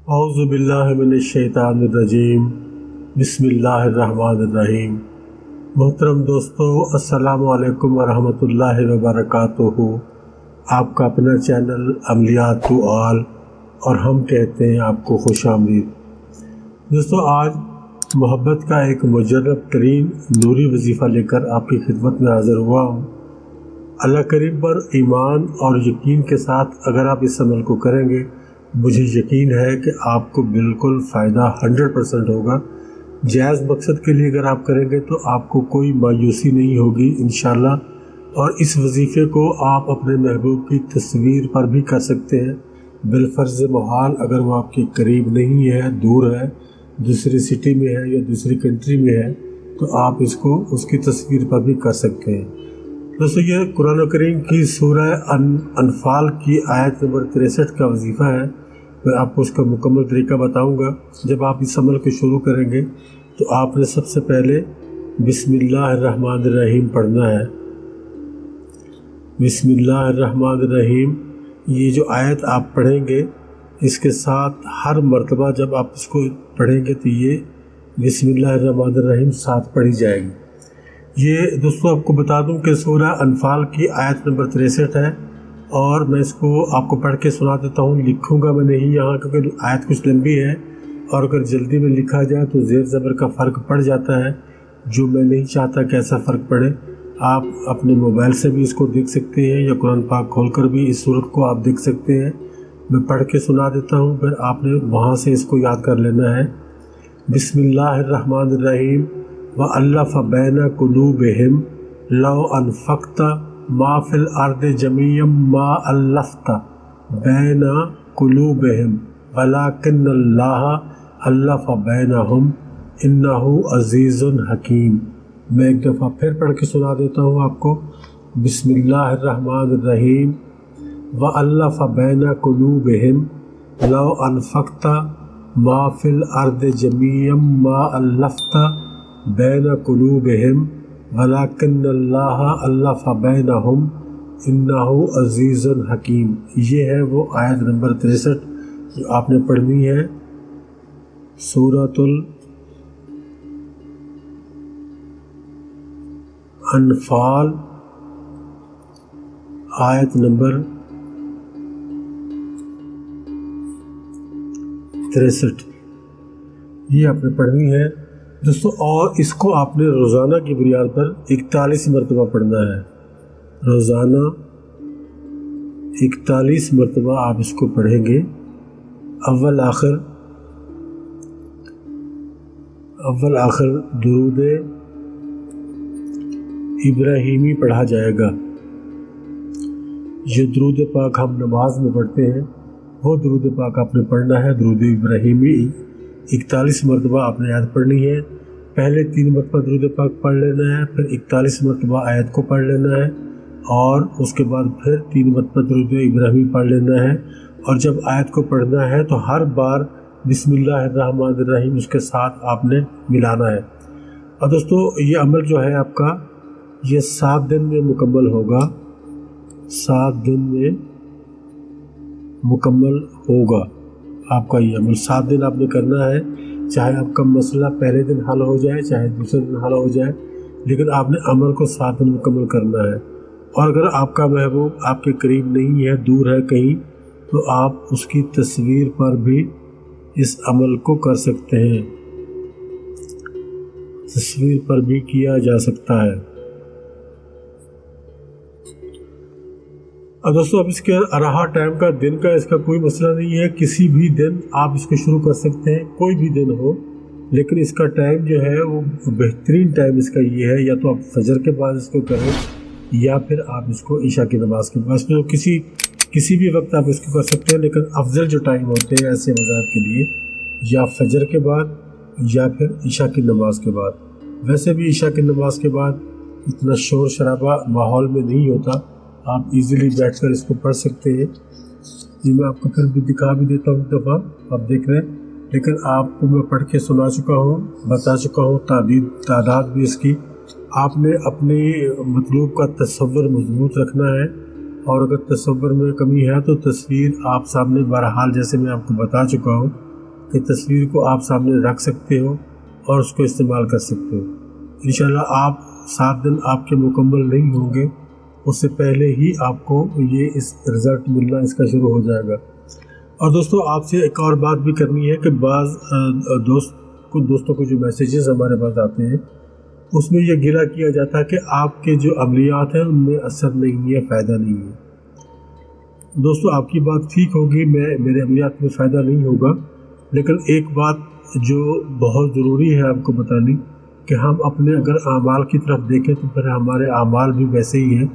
اعوذ باللہ من الشیطان الرجیم بسم اللہ الرحمن الرحیم۔ محترم دوستو، السلام علیکم ورحمۃ اللہ وبرکاتہ۔ آپ کا اپنا چینل عملیات ٹو آل اور ہم کہتے ہیں آپ کو خوش آمدید۔ دوستو، آج محبت کا ایک مجرب ترین نوری وظیفہ لے کر آپ کی خدمت میں حاضر ہوا ہوں۔ اللہ کریم پر ایمان اور یقین کے ساتھ اگر آپ اس عمل کو کریں گے، مجھے یقین ہے کہ آپ کو بالکل فائدہ 100% ہوگا۔ جائز مقصد کے لیے اگر آپ کریں گے تو آپ کو کوئی مایوسی نہیں ہوگی انشاءاللہ۔ اور اس وظیفے کو آپ اپنے محبوب کی تصویر پر بھی کر سکتے ہیں، بالفرض محال اگر وہ آپ کے قریب نہیں ہے، دور ہے، دوسری سٹی میں ہے یا دوسری کنٹری میں ہے، تو آپ اس کو اس کی تصویر پر بھی کر سکتے ہیں۔ دوستو، یہ قرآن کریم کی سورہ انفال کی آیت نمبر 63 کا وظیفہ ہے۔ میں آپ کو اس کا مکمل طریقہ بتاؤں گا۔ جب آپ اس عمل کو شروع کریں گے تو آپ نے سب سے پہلے بسم اللہ الرحمن الرحیم پڑھنا ہے۔ بسم اللہ الرحمن الرحیم، یہ جو آیت آپ پڑھیں گے، اس کے ساتھ ہر مرتبہ جب آپ اس کو پڑھیں گے تو یہ بسم اللہ الرحمن الرحیم ساتھ پڑھی جائے گی۔ یہ دوستو آپ کو بتا دوں کہ سورہ انفال کی آیت نمبر 63 ہے، اور میں اس کو آپ کو پڑھ کے سنا دیتا ہوں۔ لکھوں گا میں نہیں یہاں کیونکہ آیت کچھ لمبی ہے، اور اگر جلدی میں لکھا جائے تو زیر زبر کا فرق پڑ جاتا ہے، جو میں نہیں چاہتا کہ ایسا فرق پڑے۔ آپ اپنے موبائل سے بھی اس کو دیکھ سکتے ہیں یا قرآن پاک کھول کر بھی اس صورت کو آپ دیکھ سکتے ہیں۔ میں پڑھ کے سنا دیتا ہوں، پھر آپ نے وہاں سے اس کو یاد کر لینا ہے۔ بسم اللہ الرحمن الرحیم وَأَلَّفَ بَيْنَ قُلُوبِهِمْ لَوْ أَنفَقْتَ مَا فِي الْأَرْضِ جَمِيعًا مَا أَلَّفْتَ بَيْنَ قُلُوبِهِمْ وَلَكِنَّ اللَّهَ أَلَّفَ بَيْنَهُمْ إِنَّهُ عَزِيزٌ حَكِيمٌ۔ میں ایک دفعہ پھر پڑھ کے سنا دیتا ہوں آپ کو۔ بسم اللہ الرحمن الرحیم وَأَلَّفَ بَيْنَ قُلُوبِهِمْ لَوْ أَنفَقْتَ مَا فِي الْأَرْضِ جَمِيعًا مَا أَلَّفْتَ بین قلوبہم ولکن اللہ الف بینہم انہ عزیز حکیم۔ یہ ہے وہ آیت نمبر 63 جو آپ نے پڑھنی ہے، سورۃ الانفال آیت نمبر 63، یہ آپ نے پڑھنی ہے دوستو۔ اور اس کو آپ نے روزانہ کی بنیاد پر 41 مرتبہ پڑھنا ہے۔ روزانہ 41 مرتبہ آپ اس کو پڑھیں گے۔ اول آخر درود ابراہیمی پڑھا جائے گا۔ جو درود پاک ہم نماز میں پڑھتے ہیں وہ درود پاک آپ نے پڑھنا ہے۔ درود ابراہیمی 41 مرتبہ آپ نے یاد پڑھنی ہے۔ پہلے 3 مرتبہ درود پاک پڑھ لینا ہے، پھر 41 مرتبہ آیت کو پڑھ لینا ہے، اور اس کے بعد پھر 3 مرتبہ درود ابراہیمی پڑھ لینا ہے۔ اور جب آیت کو پڑھنا ہے تو ہر بار بسم اللہ الرحمن الرحیم اس کے ساتھ آپ نے ملانا ہے۔ اور دوستو، یہ عمل جو ہے آپ کا، یہ 7 دن میں مکمل ہوگا۔ 7 دن میں مکمل ہوگا آپ کا یہ عمل۔ 7 دن آپ نے کرنا ہے، چاہے آپ کا مسئلہ پہلے دن حل ہو جائے چاہے دوسرے دن حل ہو جائے، لیکن آپ نے عمل کو 7 دن مکمل کرنا ہے۔ اور اگر آپ کا محبوب آپ کے قریب نہیں ہے، دور ہے کہیں، تو آپ اس کی تصویر پر بھی اس عمل کو کر سکتے ہیں۔ تصویر پر بھی کیا جا سکتا ہے۔ اور دوستو، اب اس کے رہا ٹائم کا، دن کا، اس کا کوئی مسئلہ نہیں ہے۔ کسی بھی دن آپ اس کو شروع کر سکتے ہیں، کوئی بھی دن ہو، لیکن اس کا ٹائم جو ہے وہ بہترین ٹائم اس کا یہ ہے، یا تو آپ فجر کے بعد اس کو کریں یا پھر آپ اس کو عشاء کی نماز کے بعد۔ تو کسی بھی وقت آپ اس کو کر سکتے ہیں، لیکن افضل جو ٹائم ہوتے ہیں ایسے وضاحت کے لیے، یا فجر کے بعد یا پھر عشاء کی نماز کے بعد۔ ویسے بھی عشاء کی نماز کے بعد اتنا شور شرابہ ماحول میں نہیں ہوتا، آپ ایزیلی بیٹھ کر اس کو پڑھ سکتے ہیں۔ یہ میں آپ کو پھر بھی دکھا بھی دیتا ہوں ایک دفعہ، آپ دیکھ رہے ہیں، لیکن آپ کو میں پڑھ کے سنا چکا ہوں، بتا چکا ہوں تعداد بھی اس کی۔ آپ نے اپنی مطلوب کا تصور مضبوط رکھنا ہے، اور اگر تصور میں کمی ہے تو تصویر آپ سامنے بہرحال جیسے میں آپ کو بتا چکا ہوں کہ تصویر کو آپ سامنے رکھ سکتے ہو اور اس کو استعمال کر سکتے ہو۔ انشاءاللہ آپ 7 دن آپ کے مکمل نہیں ہوں گے، اس سے پہلے ہی آپ کو یہ اس رزلٹ ملنا اس کا شروع ہو جائے گا۔ اور دوستو آپ سے ایک اور بات بھی کرنی ہے کہ بعض دوستوں کو جو میسیجز ہمارے پاس آتے ہیں اس میں یہ گلہ کیا جاتا ہے کہ آپ کے جو عملیات ہیں ان میں اثر نہیں ہے، فائدہ نہیں ہے۔ دوستو آپ کی بات ٹھیک ہوگی، میرے عملیات میں فائدہ نہیں ہوگا، لیکن ایک بات جو بہت ضروری ہے آپ کو بتانی کہ ہم اپنے اگر اعمال کی طرف دیکھیں تو پھر ہمارے اعمال بھی ویسے ہی ہیں۔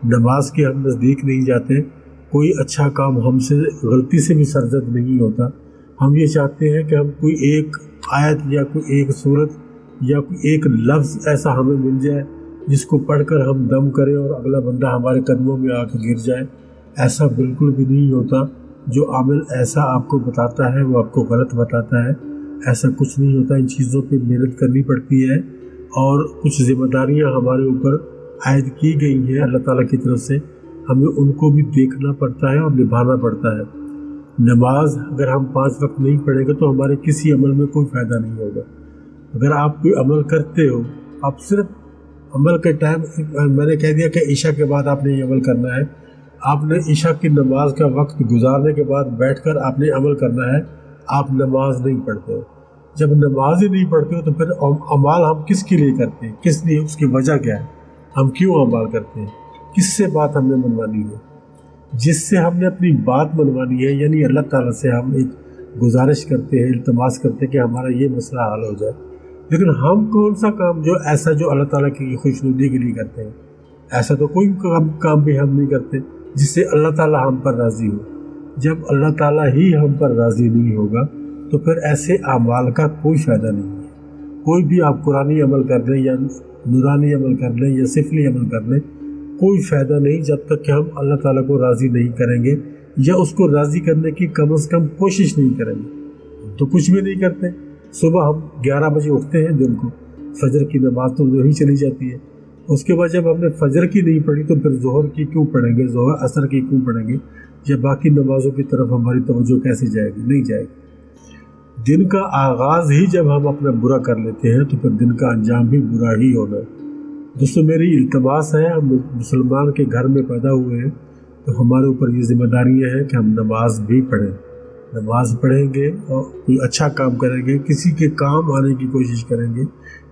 نماز کے ہم نزدیک نہیں جاتے، کوئی اچھا کام ہم سے غلطی سے بھی سرزد نہیں ہوتا۔ ہم یہ چاہتے ہیں کہ ہم کوئی ایک آیت یا کوئی ایک سورت یا کوئی ایک لفظ ایسا ہمیں مل جائے جس کو پڑھ کر ہم دم کریں اور اگلا بندہ ہمارے قدموں میں آ کے گر جائے۔ ایسا بالکل بھی نہیں ہوتا۔ جو عامل ایسا آپ کو بتاتا ہے وہ آپ کو غلط بتاتا ہے، ایسا کچھ نہیں ہوتا۔ ان چیزوں پہ محنت کرنی پڑتی ہے اور کچھ ذمہ داریاں ہمارے اوپر عائد کی گئی ہیں اللہ تعالیٰ کی طرف سے، ہمیں ان کو بھی دیکھنا پڑتا ہے اور نبھانا پڑتا ہے۔ نماز اگر ہم 5 وقت نہیں پڑھیں گے تو ہمارے کسی عمل میں کوئی فائدہ نہیں ہوگا۔ اگر آپ کوئی عمل کرتے ہو، آپ صرف عمل کے ٹائم، میں نے کہہ دیا کہ عشاء کے بعد آپ نے یہ عمل کرنا ہے، آپ نے عشاء کی نماز کا وقت گزارنے کے بعد بیٹھ کر آپ نے عمل کرنا ہے، آپ نماز نہیں پڑھتے ہو۔ جب نماز ہی نہیں پڑھتے ہو تو پھر اعمال ہم کس کے لیے کرتے ہیں، کس لیے، اس کی وجہ کیا ہے، ہم کیوں اعمال کرتے ہیں، کس سے بات ہم نے منوانی ہے؟ جس سے ہم نے اپنی بات منوانی ہے، یعنی اللہ تعالیٰ سے ہم ایک گزارش کرتے ہیں، التماس کرتے ہیں کہ ہمارا یہ مسئلہ حل ہو جائے۔ لیکن ہم کون سا کام جو اللہ تعالیٰ کی خوشنودی کے لیے کرتے ہیں؟ ایسا تو کوئی کام بھی ہم نہیں کرتے جس سے اللہ تعالیٰ ہم پر راضی ہو۔ جب اللہ تعالیٰ ہی ہم پر راضی نہیں ہوگا تو پھر ایسے اعمال کا کوئی فائدہ نہیں ہے۔ کوئی بھی آپ قرآنی عمل کر لیں یا نورانی عمل کر لیں یا سفلی عمل کر لیں، کوئی فائدہ نہیں جب تک کہ ہم اللہ تعالیٰ کو راضی نہیں کریں گے یا اس کو راضی کرنے کی کم از کم کوشش نہیں کریں گے۔ تو کچھ بھی نہیں کرتے۔ صبح ہم 11 بجے اٹھتے ہیں، دن کو فجر کی نماز تو وہی چلی جاتی ہے۔ اس کے بعد جب ہم نے فجر کی نہیں پڑھی تو پھر ظہر کی کیوں پڑھیں گے، ظہر عصر کی کیوں پڑھیں گے، یا باقی نمازوں کی طرف ہماری توجہ کیسے جائے گی؟ نہیں جائے گی۔ دن کا آغاز ہی جب ہم اپنا برا کر لیتے ہیں تو پھر دن کا انجام بھی برا ہی ہونا ہے۔ دوستو میری التماس ہے، ہم مسلمان کے گھر میں پیدا ہوئے ہیں تو ہمارے اوپر یہ ذمہ داریاں ہیں کہ ہم نماز بھی پڑھیں۔ نماز پڑھیں گے اور کوئی اچھا کام کریں گے، کسی کے کام آنے کی کوشش کریں گے،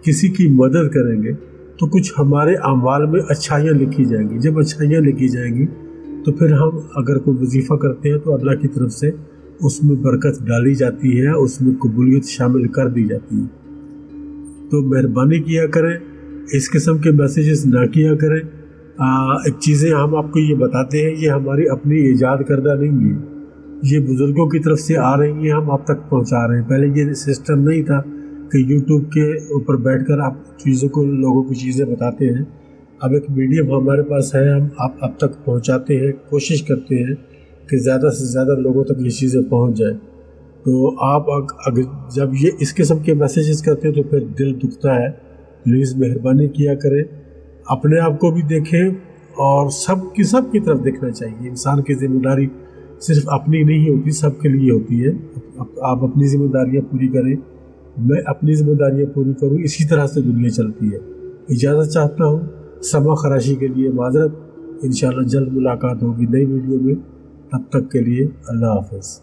کسی کی مدد کریں گے تو کچھ ہمارے اعمال میں اچھائیاں لکھی جائیں گی۔ جب اچھائیاں لکھی جائیں گی تو پھر ہم اگر کوئی وظیفہ کرتے ہیں تو اللہ کی طرف سے اس میں برکت ڈالی جاتی ہے، اس میں قبولیت شامل کر دی جاتی ہے۔ تو مہربانی کیا کریں، اس قسم کے میسیجز نہ کیا کریں۔ ایک چیزیں ہم آپ کو یہ بتاتے ہیں، یہ ہماری اپنی ایجاد کردہ نہیں ہے، یہ بزرگوں کی طرف سے آ رہی ہیں، ہم آپ تک پہنچا رہے ہیں۔ پہلے یہ سسٹم نہیں تھا کہ یوٹیوب کے اوپر بیٹھ کر آپ چیزوں کو، لوگوں کو چیزیں بتاتے ہیں۔ اب ایک میڈیم ہمارے پاس ہے، ہم آپ اب تک پہنچاتے ہیں، کوشش کرتے ہیں کہ زیادہ سے زیادہ لوگوں تک یہ چیزیں پہنچ جائیں۔ تو آپ اگر جب یہ اس قسم کے میسیجز کرتے ہیں تو پھر دل دکھتا ہے۔ پلیز مہربانی کیا کریں، اپنے آپ کو بھی دیکھیں اور سب کی طرف دیکھنا چاہیے۔ انسان کی ذمہ داری صرف اپنی نہیں ہوتی، سب کے لیے ہوتی ہے۔ آپ اپنی ذمہ داریاں پوری کریں، میں اپنی ذمہ داریاں پوری کروں، اسی طرح سے دنیا چلتی ہے۔ اجازت چاہتا ہوں، سما خراشی کے لیے معذرت۔ انشاءاللہ جلد ملاقات ہوگی نئی ویڈیو میں، تب تک کے لیے اللہ حافظ۔